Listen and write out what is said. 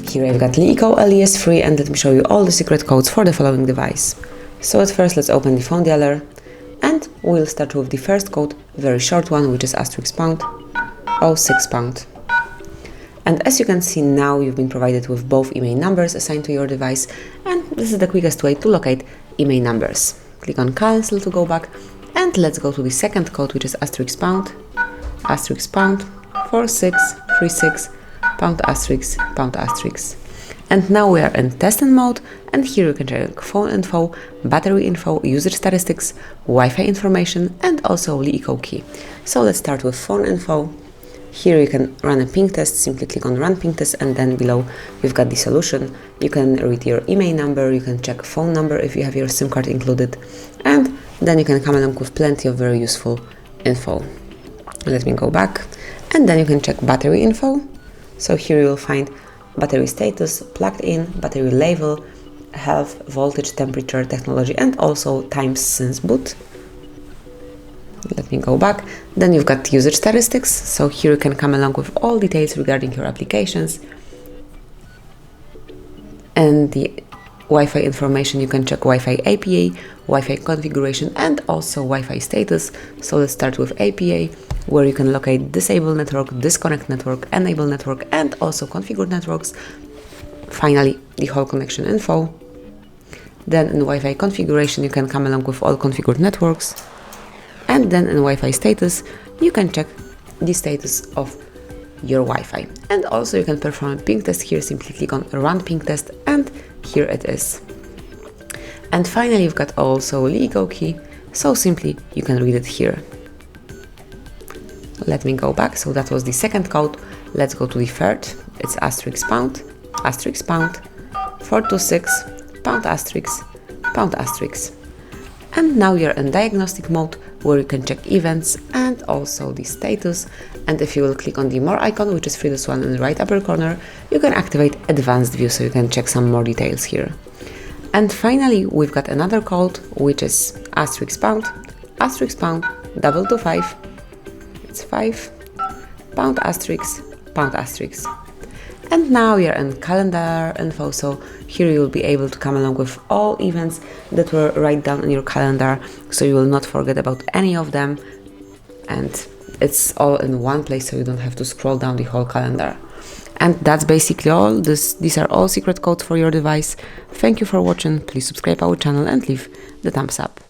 Here I've got LeEco Le S3 and let me show you all the secret codes for the following device. So at first let's open the phone dialer and we'll start with the first code, very short one, which is *#, 06#. And as you can see now, you've been provided with both email numbers assigned to your device, and this is the quickest way to locate email numbers. Click on cancel to go back, and let's go to the second code, which is *#, 4636 ###. And now we are in testing mode, and here you can check phone info, battery info, user statistics, Wi-Fi information, and also LeEco key. So let's start with phone info. Here you can run a ping test, simply click on run ping test, and then below you've got the solution. You can read your email number, you can check phone number if you have your SIM card included, and then you can come along with plenty of very useful info. Let me go back, and then you can check battery info. So here you will find battery status, plugged in, battery level, health, voltage, temperature, technology, and also times since boot. Let me go back. Then you've got user statistics. So here you can come along with all details regarding your applications. And the Wi-Fi information, you can check Wi-Fi APA, Wi-Fi configuration, and also Wi-Fi status. So let's start with APA, where you can locate disable network, disconnect network, enable network, and also configure networks. Finally, the whole connection info. Then in Wi-Fi configuration, you can come along with all configured networks. And then in Wi-Fi status, you can check the status of your Wi-Fi. And also you can perform a ping test here, simply click on run ping test, and here it is. And finally, you've got also LeEco key, so simply you can read it here. Let me go back. So that was the second code. Let's go to the third. It's *#, 426 #*#. And now you're in diagnostic mode, where you can check events and also the status. And if you will click on the more icon, which is this one in the right upper corner, you can activate advanced view, so you can check some more details here. And finally, we've got another code, which is *#, 225. It's 5 #*#. And now you're in calendar info, so here you will be able to come along with all events that were right down in your calendar, so you will not forget about any of them, and it's all in one place, so you don't have to scroll down the whole calendar. And that's basically all. These are all secret codes for your device. Thank you for watching. Please subscribe our channel and leave the thumbs up.